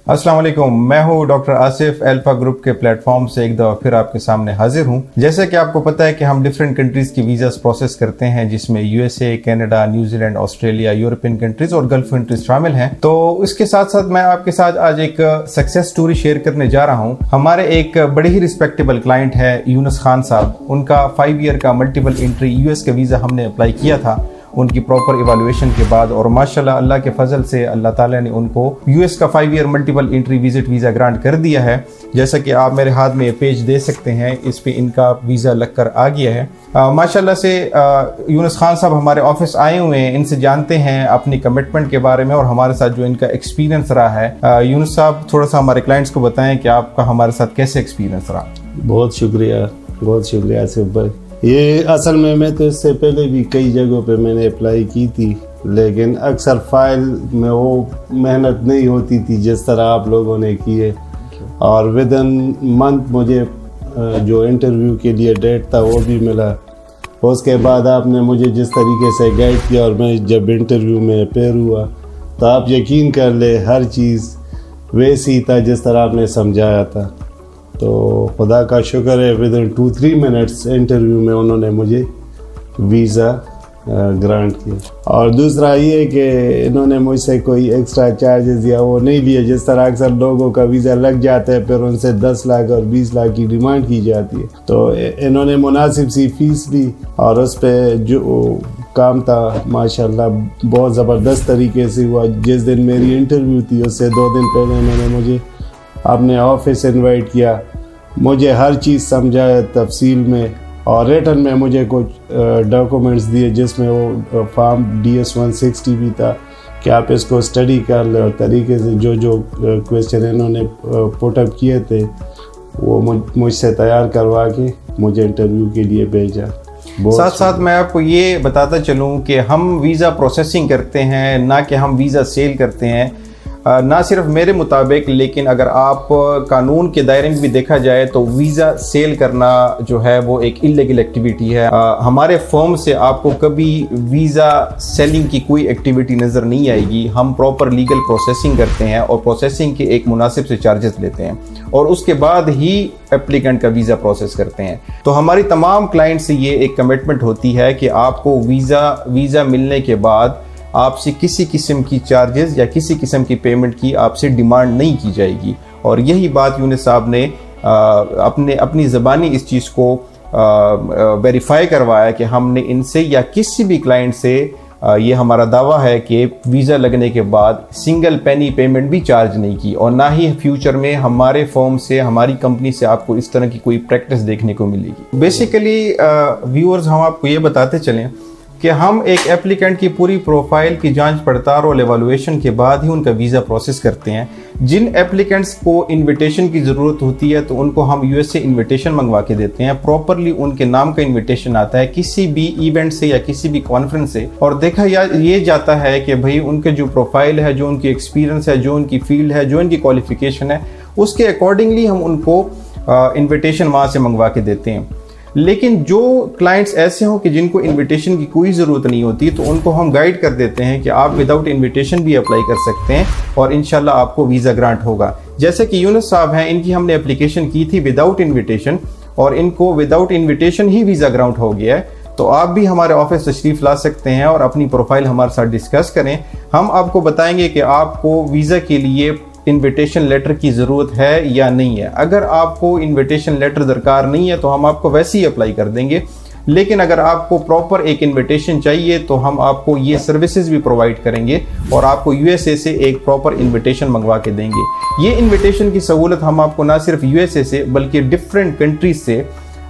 अस्सलाम वालेकुम, मैं हूं डॉक्टर आसिफ। अल्फा ग्रुप के प्लेटफॉर्म से एक दफ़ा फिर आपके सामने हाजिर हूं। जैसे कि आपको पता है कि हम डिफरेंट कंट्रीज की वीज़ास प्रोसेस करते हैं, जिसमें USA, Canada, New Zealand, Australia, European countries और गल्फ कंट्रीज शामिल हैं। तो इसके साथ साथ मैं आपके साथ आज एक सक्सेस स्टोरी शेयर करने जा रहा हूँ। हमारे एक बड़े ही रिस्पेक्टेबल क्लाइंट है यूनुस खान साहब। उनका 5 ईयर का मल्टीपल एंट्री यूएस का वीज़ा हमने अप्लाई किया था उनकी प्रॉपर इवैल्यूएशन के बाद, और माशाल्लाह अल्लाह के फजल से अल्लाह ताला ने उनको यूएस का 5 year multiple entry visit visa grant कर दिया है। जैसा कि आप मेरे हाथ में ये पेज दे सकते हैं, इस पे इनका वीज़ा लगकर आ गया है। माशाल्लाह से यूनुस खान साहब हमारे ऑफिस आए हुए हैं, इनसे जानते हैं अपनी कमिटमेंट के बारे में और हमारे साथ जो इनका एक्सपीरियंस रहा है। यूनुस साहब, थोड़ा सा हमारे क्लाइंट्स को बताएं कि आपका हमारे साथ कैसे एक्सपीरियंस रहा। बहुत शुक्रिया आसिफ भाई। ये असल में मैं तो इससे पहले भी कई जगहों पे मैंने अप्लाई की थी, लेकिन अक्सर फाइल में वो मेहनत नहीं होती थी जिस तरह आप लोगों ने की है। और विद इन मंथ मुझे जो इंटरव्यू के लिए डेट था वो भी मिला। उसके बाद आपने मुझे जिस तरीके से गाइड किया और मैं जब इंटरव्यू में अपेयर हुआ तो आप यकीन कर ले हर चीज़ वैसी था जिस तरह आपने समझाया था। तो खुदा का शुक्र है, विद इन 2-3 मिनट्स इंटरव्यू में उन्होंने मुझे वीज़ा ग्रांट किया। और दूसरा ये कि इन्होंने मुझसे कोई एक्स्ट्रा चार्जेस या वो नहीं लिए, जिस तरह अक्सर लोगों का वीज़ा लग जाता है फिर उनसे 10 लाख और 20 लाख की डिमांड की जाती है। तो इन्होंने मुनासिब सी फीस ली और उस पर जो काम था माशाल्लाह बहुत ज़बरदस्त तरीके से हुआ। जिस दिन मेरी इंटरव्यू थी उससे 2 दिन पहले इन्होंने मुझे अपने ऑफिस इनवाइट किया, मुझे हर चीज़ समझाया तफसील में, और रिटन में मुझे कुछ डॉक्यूमेंट्स दिए जिसमें वो फॉर्म DS 160 भी था कि आप इसको स्टडी कर ले, और तरीके से जो क्वेश्चन इन्होंने पुटअप किए थे वो मुझसे तैयार करवा के मुझे इंटरव्यू के लिए भेजा। साथ साथ मैं आपको ये बताता चलूँ कि हम वीज़ा प्रोसेसिंग करते हैं, ना कि हम वीज़ा सेल करते हैं। ना सिर्फ मेरे मुताबिक, लेकिन अगर आप कानून के दायरे में भी देखा जाए तो वीज़ा सेल करना जो है वो एक इल्लीगल एक्टिविटी है। हमारे फर्म से आपको कभी वीज़ा सेलिंग की कोई एक्टिविटी नज़र नहीं आएगी। हम प्रॉपर लीगल प्रोसेसिंग करते हैं और प्रोसेसिंग के एक मुनासिब से चार्जेस लेते हैं और उसके बाद ही एप्लीकेंट का वीज़ा प्रोसेस करते हैं। तो हमारी तमाम क्लाइंट से ये एक कमिटमेंट होती है कि आपको वीज़ा मिलने के बाद आपसे किसी किस्म की चार्जेस या किसी किस्म की पेमेंट की आपसे डिमांड नहीं की जाएगी। और यही बात यूनुस साहब ने अपनी ज़बानी इस चीज़ को वेरीफाई करवाया कि हमने इनसे या किसी भी क्लाइंट से ये हमारा दावा है कि वीज़ा लगने के बाद सिंगल पेनी पेमेंट भी चार्ज नहीं की, और ना ही फ्यूचर में हमारे फर्म से, हमारी कंपनी से आपको इस तरह की कोई प्रैक्टिस देखने को मिलेगी। बेसिकली व्यूअर्स, हम आपको ये बताते चलें कि हम एक एप्लीकेंट की पूरी प्रोफाइल की जांच पड़ताल और एवैल्यूएशन के बाद ही उनका वीज़ा प्रोसेस करते हैं। जिन एप्लीकेंट्स को इनविटेशन की ज़रूरत होती है तो उनको हम यूएस से इनविटेशन मंगवा के देते हैं। प्रॉपरली उनके नाम का इनविटेशन आता है किसी भी इवेंट से या किसी भी कॉन्फ्रेंस से, और देखा ये जाता है कि भाई उनके जो प्रोफाइल है, जो उनकी एक्सपीरियंस है, जो उनकी फील्ड है, जो उनकी क्वालिफिकेशन है, उसके अकॉर्डिंगली हम उनको इन्विटेशन वहाँ से मंगवा के देते हैं। लेकिन जो क्लाइंट्स ऐसे हों कि जिनको इनविटेशन की कोई ज़रूरत नहीं होती तो उनको हम गाइड कर देते हैं कि आप विदाउट इनविटेशन भी अप्लाई कर सकते हैं और इंशाल्लाह आपको वीज़ा ग्रांट होगा। जैसे कि यूनुस साहब हैं, इनकी हमने एप्लीकेशन की थी विदाउट इनविटेशन और इनको विदाउट इनविटेशन ही वीज़ा ग्रांट हो गया है। तो आप भी हमारे ऑफिस तशरीफ़ ला सकते हैं और अपनी प्रोफाइल हमारे साथ डिस्कस करें। हम आपको बताएंगे कि आपको वीज़ा के लिए इनविटेशन लेटर की ज़रूरत है या नहीं है। अगर आपको इनविटेशन लेटर दरकार नहीं है तो हम आपको वैसे ही अप्लाई कर देंगे, लेकिन अगर आपको प्रॉपर एक इनविटेशन चाहिए तो हम आपको ये सर्विसेज भी प्रोवाइड करेंगे और आपको यूएसए से एक प्रॉपर इनविटेशन मंगवा के देंगे। ये इनविटेशन की सहूलत हम आपको ना सिर्फ यूएसए से बल्कि डिफरेंट कंट्रीज से,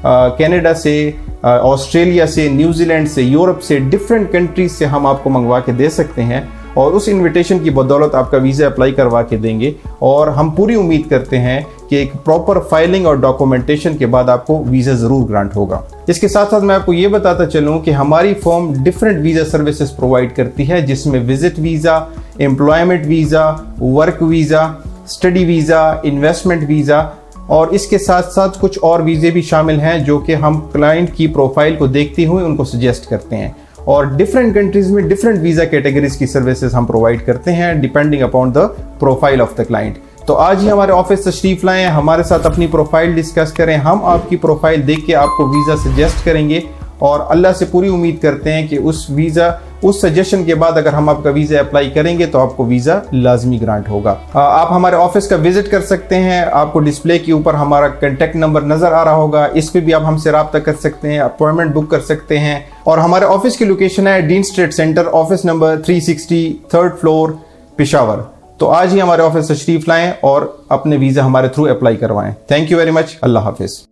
कनाडा से, ऑस्ट्रेलिया से, न्यूजीलैंड से, यूरोप से, डिफरेंट कंट्रीज से हम आपको मंगवा के दे सकते हैं और उस इनविटेशन की बदौलत आपका वीज़ा अप्लाई करवा के देंगे। और हम पूरी उम्मीद करते हैं कि एक प्रॉपर फाइलिंग और डॉक्यूमेंटेशन के बाद आपको वीज़ा ज़रूर ग्रांट होगा। इसके साथ साथ मैं आपको ये बताता चलूँ कि हमारी firm different visa services provide करती है, जिसमें visit visa, employment visa, work visa, study visa, investment visa और इसके साथ साथ कुछ और वीज़े भी शामिल हैं जो कि हम क्लाइंट की प्रोफाइल को देखते हुए उनको सजेस्ट करते हैं। और डिफरेंट कंट्रीज में डिफरेंट वीज़ा कैटेगरीज की सर्विसेज हम प्रोवाइड करते हैं depending upon the profile of the client. तो आज ही हमारे ऑफिस तशरीफ लाएं, हमारे साथ अपनी प्रोफाइल डिस्कस करें। हम आपकी प्रोफाइल देख के आपको वीज़ा सजेस्ट करेंगे और अल्लाह से पूरी उम्मीद करते हैं कि उस सजेशन के बाद अगर हम आपका वीज़ा अप्लाई करेंगे तो आपको वीज़ा लाजमी ग्रांट होगा। आप हमारे ऑफिस का विजिट कर सकते हैं। आपको डिस्प्ले के ऊपर हमारा कॉन्टैक्ट नंबर नज़र आ रहा होगा, इस पर भी आप हमसे रब्ता कर सकते हैं, अपॉइंटमेंट बुक कर सकते हैं। और हमारे ऑफिस की लोकेशन है dean street centre, office number 360, 3rd floor, Peshawar. तो आज ही हमारे ऑफिस तशरीफ लाएं और अपने वीज़ा हमारे थ्रू अप्लाई करवाएं। Thank you very much. अल्लाह हाफिज़।